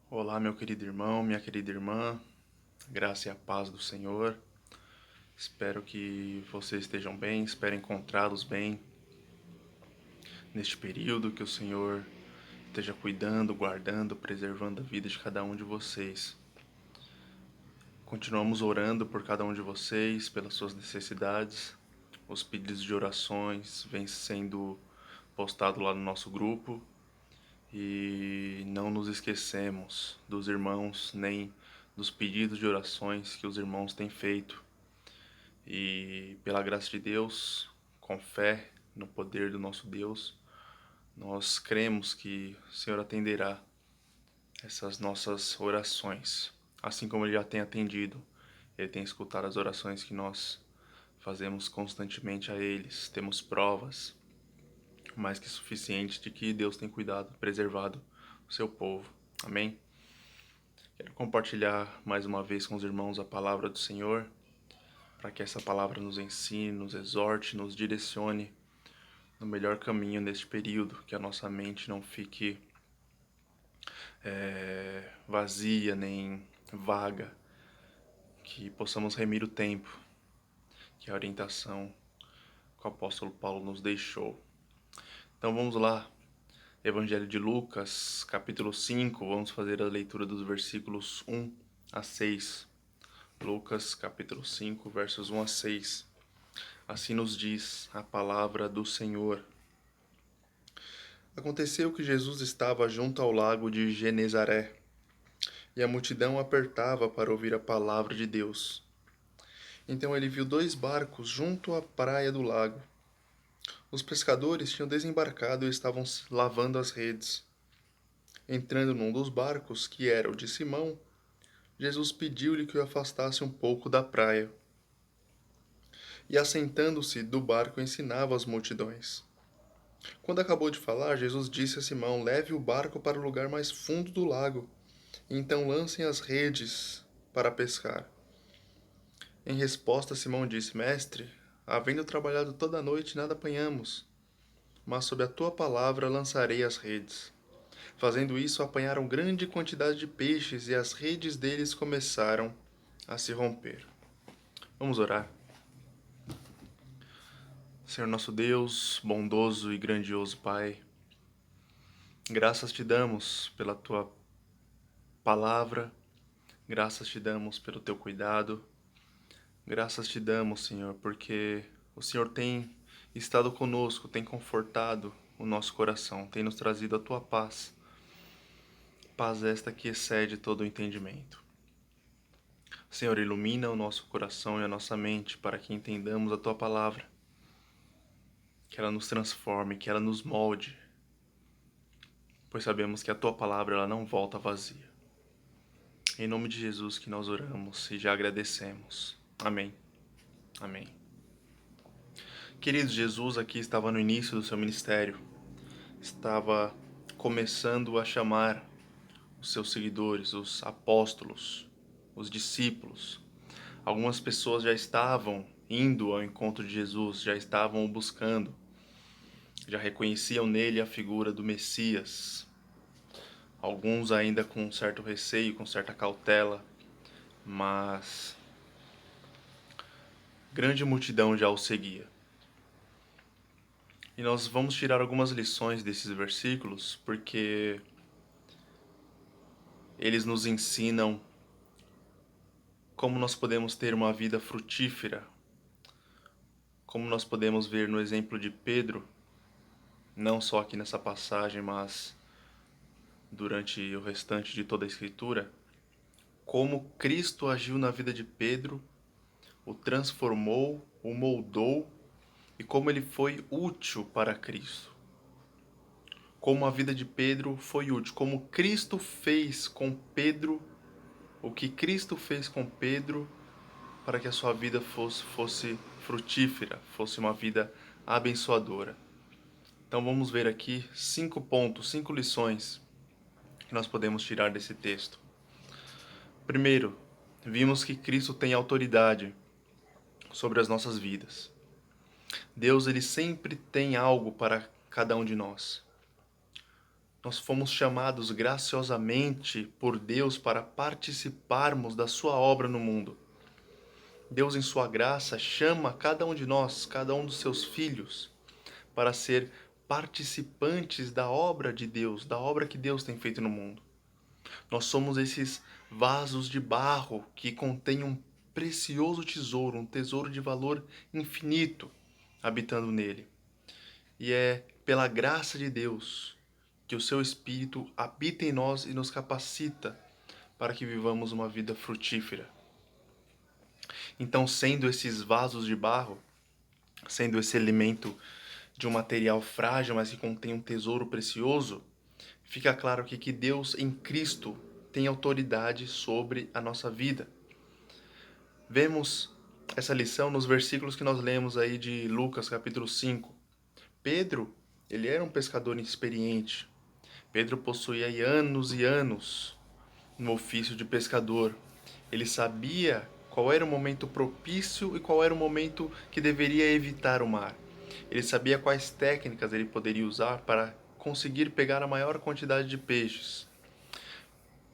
Olá, meu querido irmão, minha querida irmã, graça e a paz do Senhor. Espero que vocês estejam bem, espero encontrá-los bem neste período, que o Senhor esteja cuidando, guardando, preservando a vida de cada um de vocês. Continuamos orando por cada um de vocês, pelas suas necessidades. Os pedidos de orações vêm sendo postados lá no nosso grupo. E não nos esquecemos dos irmãos, nem dos pedidos de orações que os irmãos têm feito. E pela graça de Deus, com fé no poder do nosso Deus, nós cremos que o Senhor atenderá essas nossas orações. Assim como Ele já tem atendido, Ele tem escutado as orações que nós fazemos constantemente a eles. Temos provas mais que suficientes de que Deus tem cuidado, preservado o seu povo. Amém? Quero compartilhar mais uma vez com os irmãos a palavra do Senhor, para que essa palavra nos ensine, nos exorte, nos direcione no melhor caminho neste período, que a nossa mente não fique vazia nem vaga, que possamos remir o tempo, que é a orientação que o apóstolo Paulo nos deixou. Então vamos lá, Evangelho de Lucas, capítulo 5, vamos fazer a leitura dos versículos 1 a 6. Lucas, capítulo 5, versos 1 a 6. Assim nos diz a palavra do Senhor. Aconteceu que Jesus estava junto ao lago de Genezaré, e a multidão apertava para ouvir a palavra de Deus. Então ele viu dois barcos junto à praia do lago. Os pescadores tinham desembarcado e estavam lavando as redes. Entrando num dos barcos, que era o de Simão, Jesus pediu-lhe que o afastasse um pouco da praia. E assentando-se do barco ensinava as multidões. Quando acabou de falar, Jesus disse a Simão: leve o barco para o lugar mais fundo do lago, e então lancem as redes para pescar. Em resposta, Simão disse: mestre, havendo trabalhado toda a noite, nada apanhamos, mas sob a tua palavra lançarei as redes. Fazendo isso, apanharam grande quantidade de peixes e as redes deles começaram a se romper. Vamos orar. Senhor nosso Deus, bondoso e grandioso Pai, graças te damos pela tua palavra, graças te damos pelo teu cuidado, graças te damos, Senhor, porque o Senhor tem estado conosco, tem confortado o nosso coração, tem nos trazido a tua paz, paz esta que excede todo o entendimento. Senhor, ilumina o nosso coração e a nossa mente para que entendamos a tua palavra, que ela nos transforme, que ela nos molde, pois sabemos que a tua palavra ela não volta vazia. Em nome de Jesus que nós oramos e já agradecemos. Amém. Amém. Queridos, Jesus aqui estava no início do seu ministério. Estava começando a chamar os seus seguidores, os apóstolos, os discípulos. Algumas pessoas já estavam indo ao encontro de Jesus, já estavam o buscando, já reconheciam nele a figura do Messias. Alguns ainda com certo receio, com certa cautela, mas grande multidão já o seguia. E nós vamos tirar algumas lições desses versículos, porque eles nos ensinam como nós podemos ter uma vida frutífera, como nós podemos ver no exemplo de Pedro, não só aqui nessa passagem, mas durante o restante de toda a Escritura, como Cristo agiu na vida de Pedro, o transformou, o moldou e como ele foi útil para Cristo. Como a vida de Pedro foi útil, como Cristo fez com Pedro, o que Cristo fez com Pedro para que a sua vida fosse frutífera, fosse uma vida abençoadora. Então vamos ver aqui 5 pontos, 5 lições que nós podemos tirar desse texto. Primeiro, vimos que Cristo tem autoridade sobre as nossas vidas. Deus ele sempre tem algo para cada um de nós. Nós fomos chamados graciosamente por Deus para participarmos da sua obra no mundo. Deus, em sua graça, chama cada um de nós, cada um dos seus filhos, para ser participantes da obra de Deus, da obra que Deus tem feito no mundo. Nós somos esses vasos de barro que contêm um precioso tesouro, um tesouro de valor infinito habitando nele. E é pela graça de Deus que o seu Espírito habita em nós e nos capacita para que vivamos uma vida frutífera. Então, sendo esses vasos de barro, sendo esse elemento de um material frágil, mas que contém um tesouro precioso, fica claro aqui que Deus em Cristo tem autoridade sobre a nossa vida. Vemos essa lição nos versículos que nós lemos aí de Lucas capítulo 5. Pedro, ele era um pescador experiente. Pedro possuía aí anos e anos no ofício de pescador. Ele sabia qual era o momento propício e qual era o momento que deveria evitar o mar. Ele sabia quais técnicas ele poderia usar para conseguir pegar a maior quantidade de peixes.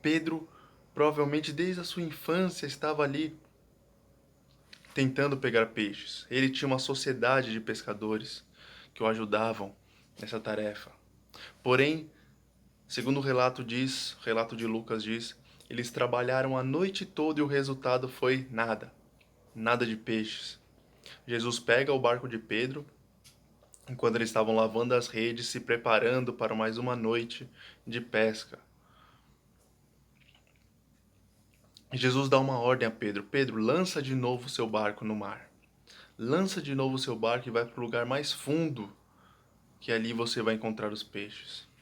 Pedro, provavelmente desde a sua infância, estava ali tentando pegar peixes. Ele tinha uma sociedade de pescadores que o ajudavam nessa tarefa. Porém, segundo o relato de Lucas diz, eles trabalharam a noite toda e o resultado foi nada. Nada de peixes. Jesus pega o barco de Pedro, enquanto eles estavam lavando as redes, se preparando para mais uma noite de pesca. Jesus dá uma ordem a Pedro: Pedro, lança de novo seu barco no mar. Lança de novo seu barco e vai para o lugar mais fundo, que ali você vai encontrar os peixes.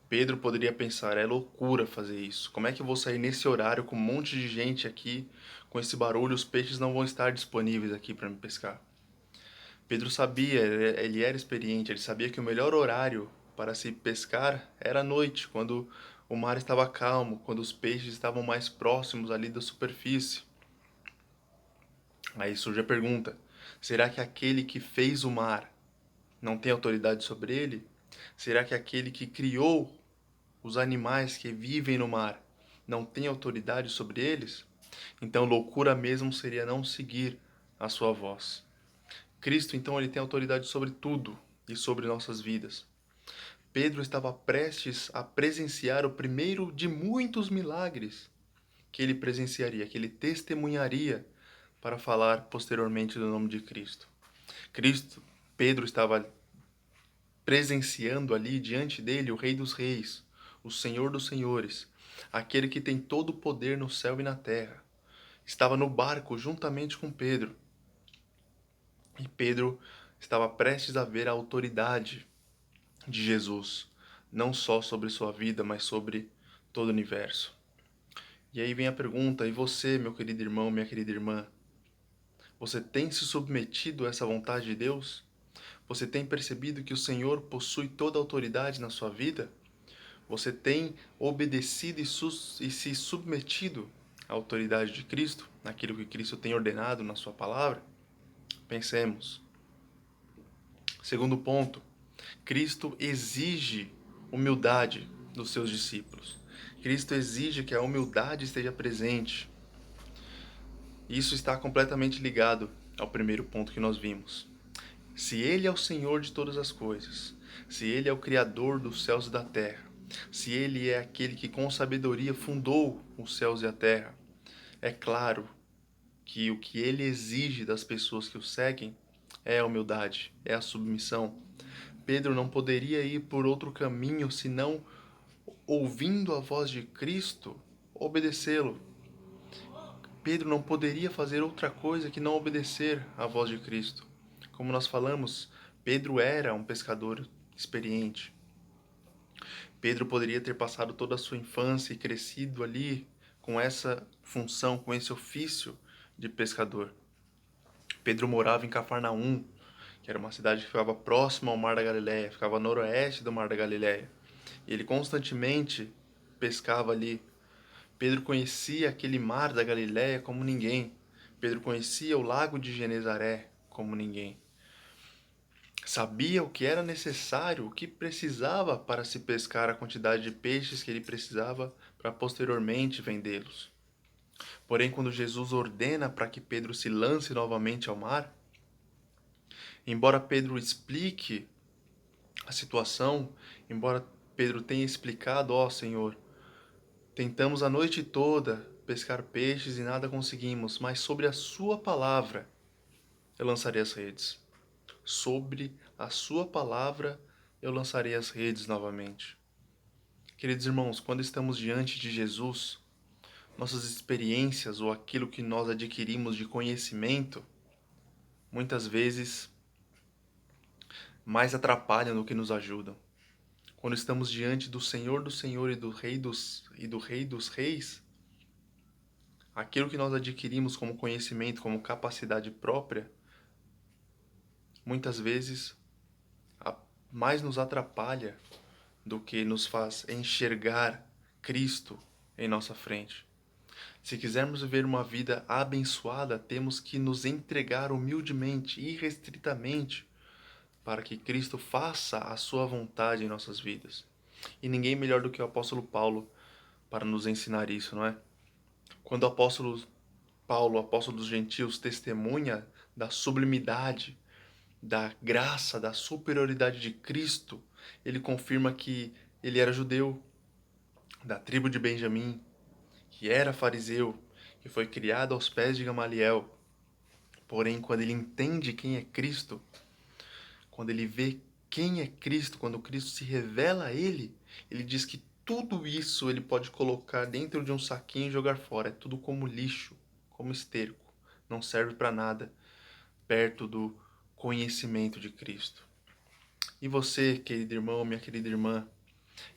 Pedro poderia pensar: é loucura fazer isso. Como é que eu vou sair nesse horário com um monte de gente aqui, com esse barulho, os peixes não vão estar disponíveis aqui para me pescar. Pedro sabia, ele era experiente, ele sabia que o melhor horário para se pescar era à noite, quando o mar estava calmo, quando os peixes estavam mais próximos ali da superfície. Aí surge a pergunta: será que aquele que fez o mar não tem autoridade sobre ele? Será que aquele que criou os animais que vivem no mar não tem autoridade sobre eles? Então loucura mesmo seria não seguir a sua voz. Cristo, então, ele tem autoridade sobre tudo e sobre nossas vidas. Pedro estava prestes a presenciar o primeiro de muitos milagres que ele presenciaria, que ele testemunharia para falar posteriormente do nome de Cristo. Pedro estava presenciando ali diante dele o Rei dos Reis, o Senhor dos Senhores, aquele que tem todo o poder no céu e na terra. Estava no barco juntamente com Pedro. E Pedro estava prestes a ver a autoridade de Jesus, não só sobre sua vida, mas sobre todo o universo. E aí vem a pergunta: e você, meu querido irmão, minha querida irmã, você tem se submetido a essa vontade de Deus? Você tem percebido que o Senhor possui toda a autoridade na sua vida? Você tem obedecido e se submetido à autoridade de Cristo, naquilo que Cristo tem ordenado na sua palavra? Pensemos. Segundo ponto, Cristo exige humildade dos seus discípulos. Cristo exige que a humildade esteja presente. Isso está completamente ligado ao primeiro ponto que nós vimos. Se Ele é o Senhor de todas as coisas, se Ele é o Criador dos céus e da terra, se Ele é aquele que com sabedoria fundou os céus e a terra, é claro que o que Ele exige das pessoas que o seguem é a humildade, é a submissão. Pedro não poderia ir por outro caminho senão, ouvindo a voz de Cristo, obedecê-lo. Pedro não poderia fazer outra coisa que não obedecer à voz de Cristo. Como nós falamos, Pedro era um pescador experiente. Pedro poderia ter passado toda a sua infância e crescido ali com essa função, com esse ofício de pescador. Pedro morava em Cafarnaum, que era uma cidade que ficava próxima ao Mar da Galileia, ficava a noroeste do Mar da Galileia. E ele constantemente pescava ali. Pedro conhecia aquele mar da Galileia como ninguém. Pedro conhecia o lago de Genezaré como ninguém. Sabia o que era necessário, o que precisava para se pescar a quantidade de peixes que ele precisava para posteriormente vendê-los. Porém, quando Jesus ordena para que Pedro se lance novamente ao mar, embora Pedro explique a situação, embora Pedro tenha explicado, ó Senhor, tentamos a noite toda pescar peixes e nada conseguimos, mas sobre a sua palavra eu lançarei as redes. Sobre a sua palavra eu lançarei as redes novamente. Queridos irmãos, quando estamos diante de Jesus, nossas experiências ou aquilo que nós adquirimos de conhecimento, muitas vezes mais atrapalham do que nos ajudam. Quando estamos diante do Senhor e do Rei dos Reis, aquilo que nós adquirimos como conhecimento, como capacidade própria, muitas vezes mais nos atrapalha do que nos faz enxergar Cristo em nossa frente. Se quisermos viver uma vida abençoada, temos que nos entregar humildemente, irrestritamente, para que Cristo faça a sua vontade em nossas vidas. E ninguém melhor do que o apóstolo Paulo para nos ensinar isso, não é? Quando o apóstolo Paulo, o apóstolo dos gentios, testemunha da sublimidade, da graça, da superioridade de Cristo, ele confirma que ele era judeu, da tribo de Benjamim, que era fariseu, que foi criado aos pés de Gamaliel. Porém, quando ele entende quem é Cristo, quando ele vê quem é Cristo, quando Cristo se revela a ele diz que tudo isso ele pode colocar dentro de um saquinho e jogar fora. É tudo como lixo, como esterco. Não serve para nada perto do conhecimento de Cristo. E você, querido irmão, minha querida irmã,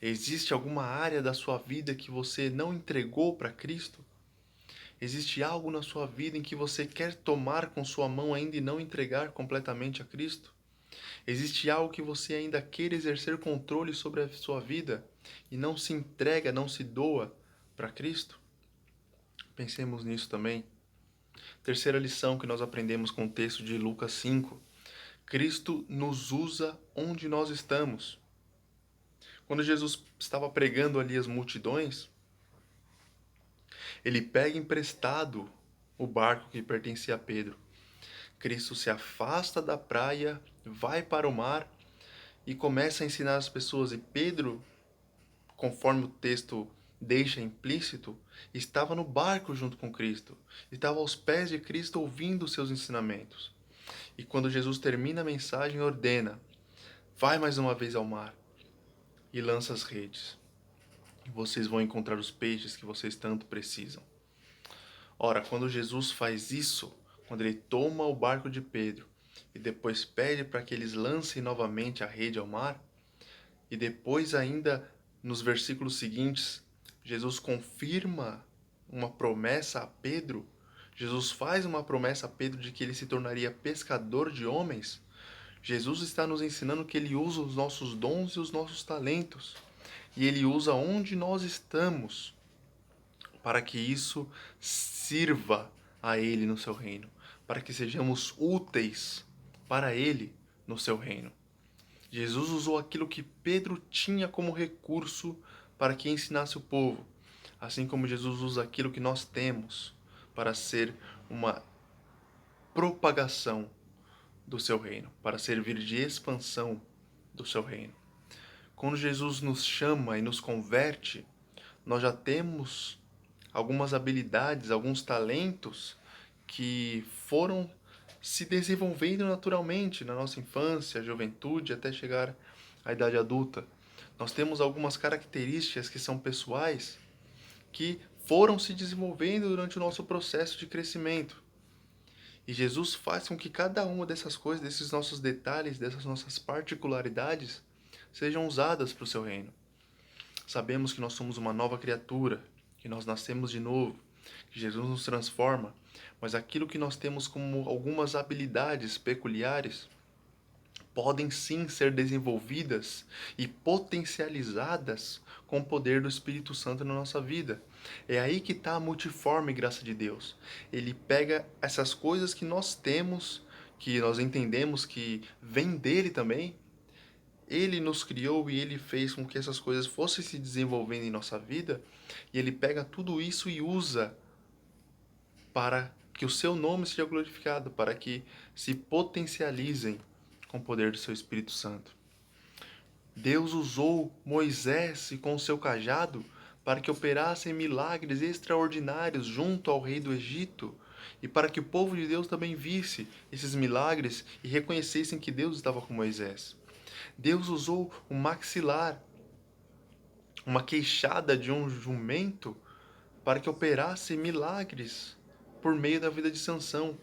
existe alguma área da sua vida que você não entregou para Cristo? Existe algo na sua vida em que você quer tomar com sua mão ainda e não entregar completamente a Cristo? Existe algo que você ainda queira exercer controle sobre a sua vida e não se entrega, não se doa para Cristo? Pensemos nisso também. Terceira lição que nós aprendemos com o texto de Lucas 5. Cristo nos usa onde nós estamos. Quando Jesus estava pregando ali as multidões, ele pega emprestado o barco que pertencia a Pedro. Cristo se afasta da praia, vai para o mar e começa a ensinar as pessoas. E Pedro, conforme o texto deixa implícito, estava no barco junto com Cristo, estava aos pés de Cristo ouvindo os seus ensinamentos. E quando Jesus termina a mensagem, ordena: vai mais uma vez ao mar e lança as redes. E vocês vão encontrar os peixes que vocês tanto precisam. Ora, quando Jesus faz isso, quando ele toma o barco de Pedro e depois pede para que eles lancem novamente a rede ao mar, e depois ainda nos versículos seguintes, Jesus confirma uma promessa a Pedro, Jesus faz uma promessa a Pedro de que ele se tornaria pescador de homens. Jesus está nos ensinando que ele usa os nossos dons e os nossos talentos, e ele usa onde nós estamos para que isso sirva a ele no seu reino, para que sejamos úteis para ele no seu reino. Jesus usou aquilo que Pedro tinha como recurso para que ensinasse o povo, assim como Jesus usa aquilo que nós temos para ser uma propagação do seu reino, para servir de expansão do seu reino. Quando Jesus nos chama e nos converte, nós já temos algumas habilidades, alguns talentos que foram se desenvolvendo naturalmente na nossa infância, juventude, até chegar à idade adulta. Nós temos algumas características que são pessoais que foram se desenvolvendo durante o nosso processo de crescimento. E Jesus faz com que cada uma dessas coisas, desses nossos detalhes, dessas nossas particularidades, sejam usadas para o seu reino. Sabemos que nós somos uma nova criatura, que nós nascemos de novo, que Jesus nos transforma, mas aquilo que nós temos como algumas habilidades peculiares podem sim ser desenvolvidas e potencializadas com o poder do Espírito Santo na nossa vida. É aí que está a multiforme graça de Deus. Ele pega essas coisas que nós temos que nós entendemos que vem dele também. Ele nos criou e ele fez com que essas coisas fossem se desenvolvendo em nossa vida, e ele pega tudo isso e usa para que o seu nome seja glorificado, para que se potencializem com o poder do seu Espírito Santo. Deus usou Moisés e com o seu cajado para que operassem milagres extraordinários junto ao rei do Egito, e para que o povo de Deus também visse esses milagres e reconhecessem que Deus estava com Moisés. Deus usou o maxilar, uma queixada de um jumento, para que operasse milagres por meio da vida de Sansão.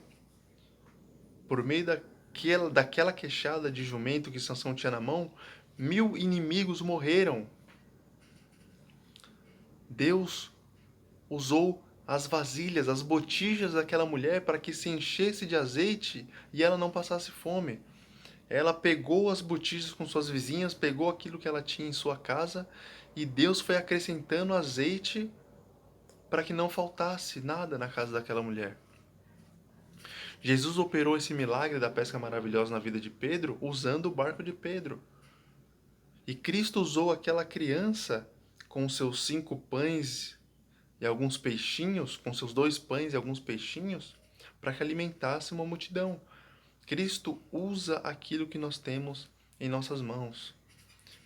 Por meio daquela queixada de jumento que Sansão tinha na mão, 1000 inimigos morreram. Deus usou as vasilhas, as botijas daquela mulher para que se enchesse de azeite e ela não passasse fome. Ela pegou as botijas com suas vizinhas, pegou aquilo que ela tinha em sua casa, e Deus foi acrescentando azeite para que não faltasse nada na casa daquela mulher. Jesus operou esse milagre da pesca maravilhosa na vida de Pedro usando o barco de Pedro. E Cristo usou aquela criança com seus 5 pães e alguns peixinhos, com seus 2 pães e alguns peixinhos, para que alimentasse uma multidão. Cristo usa aquilo que nós temos em nossas mãos.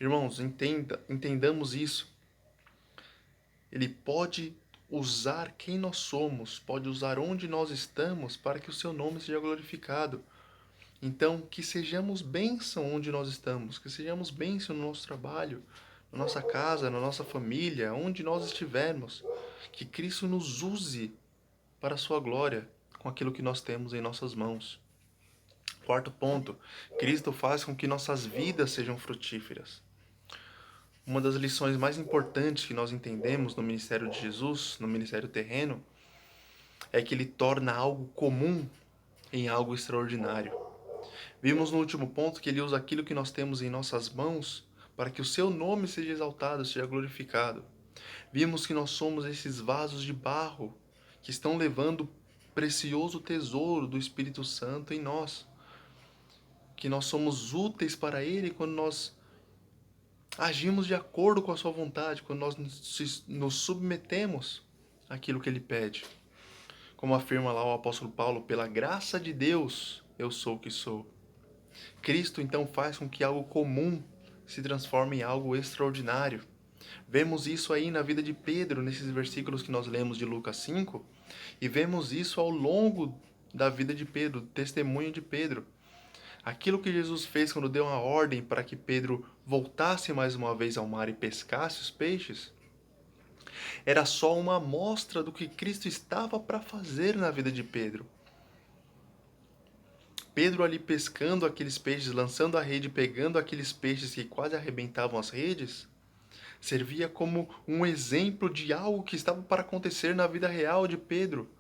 Irmãos, entendamos isso. Ele pode usar quem nós somos, pode usar onde nós estamos para que o seu nome seja glorificado. Então, que sejamos bênção onde nós estamos, que sejamos bênção no nosso trabalho, na nossa casa, na nossa família, onde nós estivermos. Que Cristo nos use para a sua glória com aquilo que nós temos em nossas mãos. Quarto ponto, Cristo faz com que nossas vidas sejam frutíferas. Uma das lições mais importantes que nós entendemos no ministério de Jesus, no ministério terreno, é que ele torna algo comum em algo extraordinário. Vimos no último ponto que ele usa aquilo que nós temos em nossas mãos para que o seu nome seja exaltado, seja glorificado. Vimos que nós somos esses vasos de barro que estão levando o precioso tesouro do Espírito Santo em nós. Que nós somos úteis para ele quando nós agimos de acordo com a sua vontade, quando nós nos submetemos àquilo que ele pede. Como afirma lá o apóstolo Paulo, pela graça de Deus eu sou o que sou. Cristo então faz com que algo comum se transforme em algo extraordinário. Vemos isso aí na vida de Pedro, nesses versículos que nós lemos de Lucas 5, e vemos isso ao longo da vida de Pedro, do testemunho de Pedro. Aquilo que Jesus fez quando deu uma ordem para que Pedro voltasse mais uma vez ao mar e pescasse os peixes, era só uma amostra do que Cristo estava para fazer na vida de Pedro. Pedro ali pescando aqueles peixes, lançando a rede, pegando aqueles peixes que quase arrebentavam as redes, servia como um exemplo de algo que estava para acontecer na vida real de Pedro.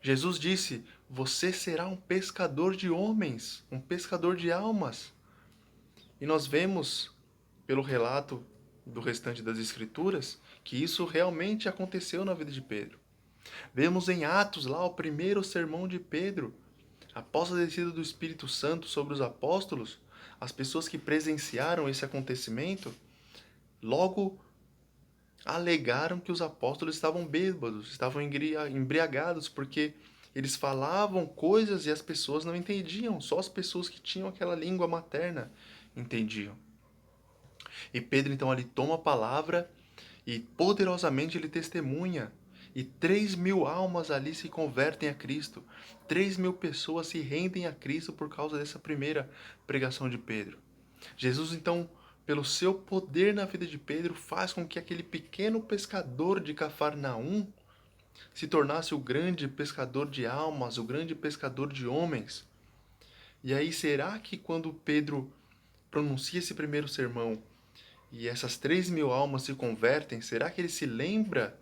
Jesus disse: você será um pescador de homens, um pescador de almas. E nós vemos, pelo relato do restante das Escrituras, que isso realmente aconteceu na vida de Pedro. Vemos em Atos lá o primeiro sermão de Pedro. Após a descida do Espírito Santo sobre os apóstolos, as pessoas que presenciaram esse acontecimento logo alegaram que os apóstolos estavam bêbados, estavam embriagados, porque eles falavam coisas e as pessoas não entendiam, só as pessoas que tinham aquela língua materna entendiam. E Pedro então ali toma a palavra e poderosamente ele testemunha, e 3.000 almas ali se convertem a Cristo, 3.000 pessoas se rendem a Cristo por causa dessa primeira pregação de Pedro. Jesus então, pelo seu poder na vida de Pedro, faz com que aquele pequeno pescador de Cafarnaum se tornasse o grande pescador de almas, o grande pescador de homens. E aí, será que quando Pedro pronuncia esse primeiro sermão e essas 3.000 almas se convertem, será que ele se lembra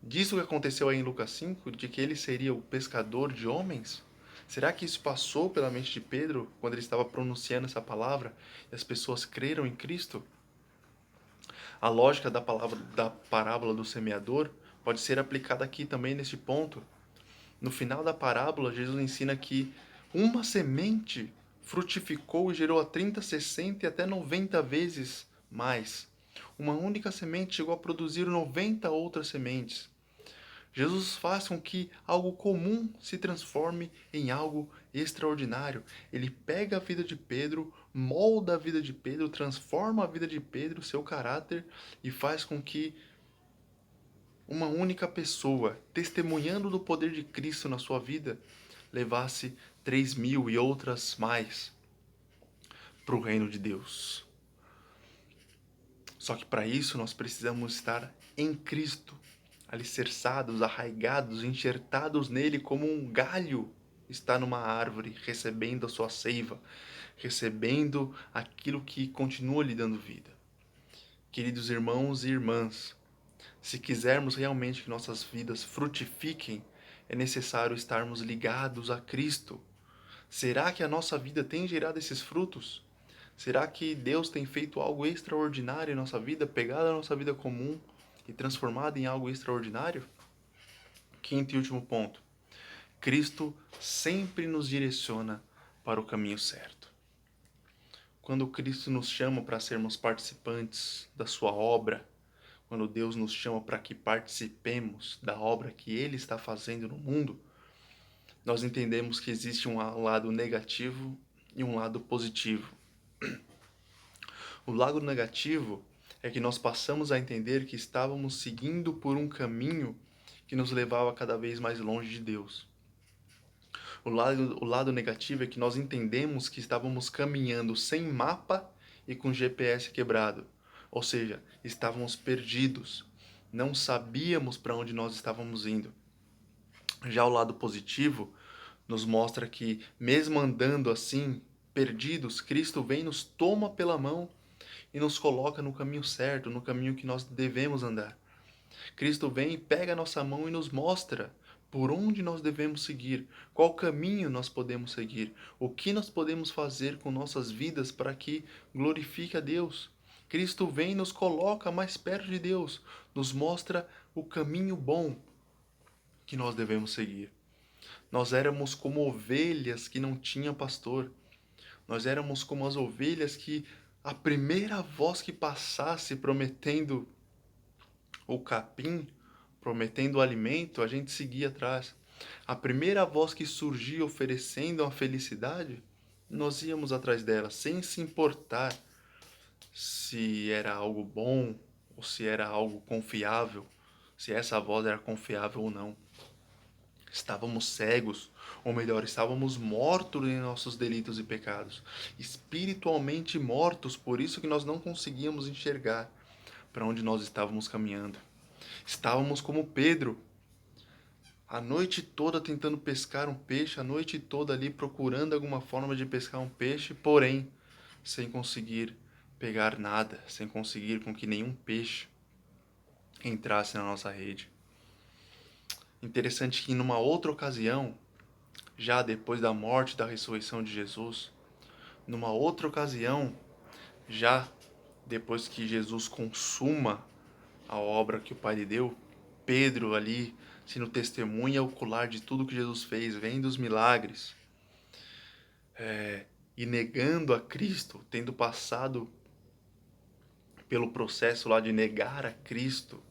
disso que aconteceu aí em Lucas 5, de que ele seria o pescador de homens? Será que isso passou pela mente de Pedro quando ele estava pronunciando essa palavra e as pessoas creram em Cristo? A lógica da parábola do semeador pode ser aplicada aqui também neste ponto. No final da parábola, Jesus ensina que Uma semente frutificou e gerou a 30, 60 e até 90 vezes mais. Uma única semente chegou a produzir 90 outras sementes. Jesus faz com que algo comum se transforme em algo extraordinário. Ele pega a vida de Pedro, molda a vida de Pedro, transforma a vida de Pedro, seu caráter, e faz com que uma única pessoa, testemunhando do poder de Cristo na sua vida, levasse 3.000 e outras mais para o reino de Deus. Só que para isso nós precisamos estar em Cristo, alicerçados, arraigados, enxertados nele como um galho está numa árvore, recebendo a sua seiva, recebendo aquilo que continua lhe dando vida. Queridos irmãos e irmãs, se quisermos realmente que nossas vidas frutifiquem, é necessário estarmos ligados a Cristo. Será que a nossa vida tem gerado esses frutos? Será que Deus tem feito algo extraordinário em nossa vida, pegado a nossa vida comum e transformado em algo extraordinário? Quinto e último ponto. Cristo sempre nos direciona para o caminho certo. Quando Cristo nos chama para sermos participantes da sua obra, quando Deus nos chama para que participemos da obra que Ele está fazendo no mundo, nós entendemos que existe um lado negativo e um lado positivo. O lado negativo é que nós passamos a entender que estávamos seguindo por um caminho que nos levava cada vez mais longe de Deus. O lado negativo é que nós entendemos que estávamos caminhando sem mapa e com GPS quebrado. Ou seja, estávamos perdidos. Não sabíamos para onde nós estávamos indo. Já o lado positivo nos mostra que, mesmo andando assim, perdidos, Cristo vem, nos toma pela mão e nos coloca no caminho certo, no caminho que nós devemos andar. Cristo vem e pega a nossa mão e nos mostra por onde nós devemos seguir, qual caminho nós podemos seguir, o que nós podemos fazer com nossas vidas para que glorifique a Deus. Cristo vem e nos coloca mais perto de Deus, nos mostra o caminho bom que nós devemos seguir. Nós éramos como ovelhas que não tinham pastor. Nós éramos como as ovelhas que a primeira voz que passasse prometendo o capim, prometendo o alimento, a gente seguia atrás. A primeira voz que surgia oferecendo a felicidade, nós íamos atrás dela, sem se importar se era algo bom ou se era algo confiável, se essa voz era confiável ou não. Estávamos cegos, ou melhor, estávamos mortos em nossos delitos e pecados, espiritualmente mortos, por isso que nós não conseguíamos enxergar para onde nós estávamos caminhando. Estávamos como Pedro, a noite toda tentando pescar um peixe, a noite toda ali procurando alguma forma de pescar um peixe, porém, sem conseguir pegar nada, sem conseguir com que nenhum peixe entrasse na nossa rede. Interessante que numa outra ocasião, já depois da morte e da ressurreição de Jesus, numa outra ocasião, já depois que Jesus consuma a obra que o Pai lhe deu, Pedro ali, sendo testemunha ocular de tudo que Jesus fez, vendo os milagres, e negando a Cristo, tendo passado pelo processo lá de negar a Cristo,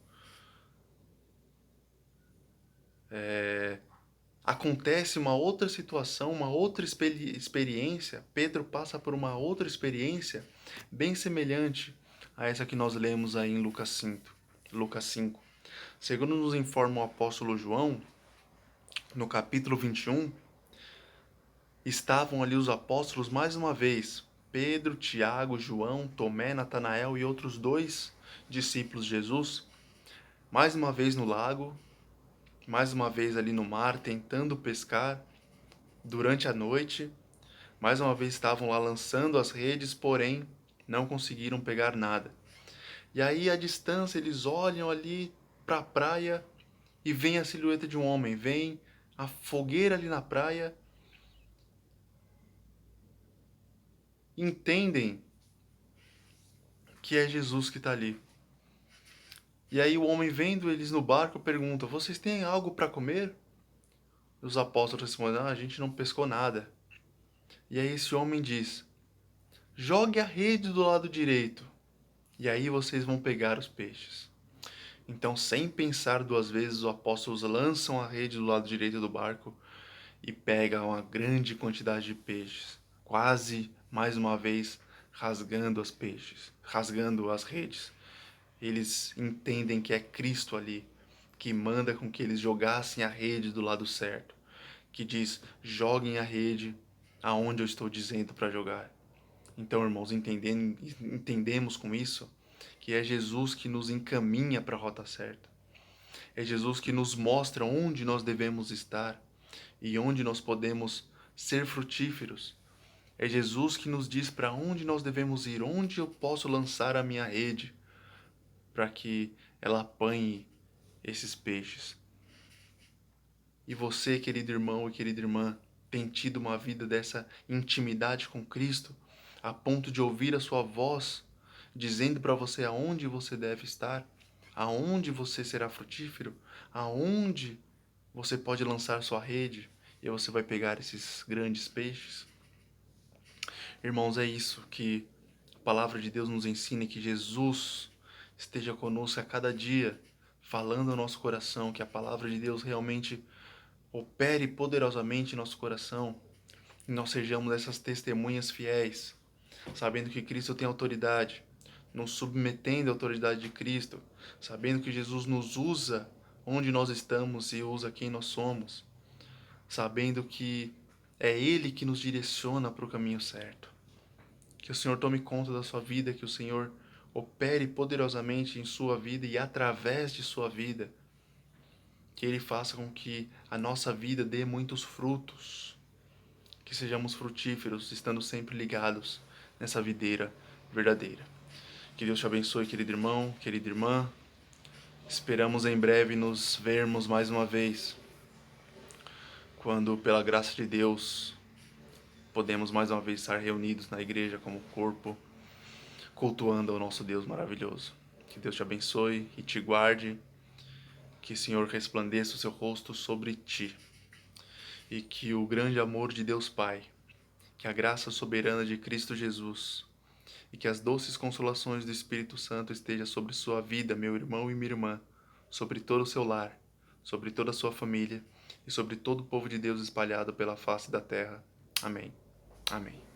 acontece uma outra situação, uma outra experiência. Pedro passa por uma outra experiência bem semelhante a essa que nós lemos aí em Lucas 5. Lucas 5. Segundo nos informa o apóstolo João, no capítulo 21, estavam ali os apóstolos mais uma vez, Pedro, Tiago, João, Tomé, Natanael e outros 2 discípulos de Jesus, mais uma vez no lago, mais uma vez ali no mar, tentando pescar durante a noite. Mais uma vez estavam lá lançando as redes, porém não conseguiram pegar nada. E aí, à distância, eles olham ali para a praia e vem a silhueta de um homem, vem a fogueira ali na praia. Entendem que é Jesus que está ali. E aí o homem, vendo eles no barco, pergunta: vocês têm algo para comer? Os apóstolos respondem: a gente não pescou nada. E aí esse homem diz: jogue a rede do lado direito, e aí vocês vão pegar os peixes. Então, sem pensar duas vezes, os apóstolos lançam a rede do lado direito do barco e pegam uma grande quantidade de peixes, quase mais uma vez rasgando as redes. Eles entendem que é Cristo ali que manda com que eles jogassem a rede do lado certo, que diz: joguem a rede aonde eu estou dizendo para jogar. Então, irmãos, entendemos com isso que é Jesus que nos encaminha para a rota certa. É Jesus que nos mostra onde nós devemos estar e onde nós podemos ser frutíferos. É Jesus que nos diz para onde nós devemos ir, onde eu posso lançar a minha rede para que ela apanhe esses peixes. E você, querido irmão e querida irmã, tem tido uma vida dessa intimidade com Cristo, a ponto de ouvir a sua voz dizendo para você aonde você deve estar, aonde você será frutífero, aonde você pode lançar sua rede e você vai pegar esses grandes peixes? Irmãos, é isso que a palavra de Deus nos ensina, que Jesus esteja conosco a cada dia, falando ao nosso coração, que a palavra de Deus realmente opere poderosamente em nosso coração e nós sejamos essas testemunhas fiéis, sabendo que Cristo tem autoridade, nos submetendo à autoridade de Cristo, sabendo que Jesus nos usa onde nós estamos e usa quem nós somos, sabendo que é Ele que nos direciona para o caminho certo. Que o Senhor tome conta da sua vida, que o Senhor opere poderosamente em sua vida e através de sua vida, que Ele faça com que a nossa vida dê muitos frutos, que sejamos frutíferos, estando sempre ligados nessa videira verdadeira. Que Deus te abençoe, querido irmão, querida irmã. Esperamos em breve nos vermos mais uma vez, quando, pela graça de Deus, podemos mais uma vez estar reunidos na igreja como corpo, cultuando ao nosso Deus maravilhoso. Que Deus te abençoe e te guarde, que o Senhor resplandeça o seu rosto sobre ti, e que o grande amor de Deus Pai, que a graça soberana de Cristo Jesus e que as doces consolações do Espírito Santo estejam sobre sua vida, meu irmão e minha irmã, sobre todo o seu lar, sobre toda a sua família e sobre todo o povo de Deus espalhado pela face da terra. Amém. Amém.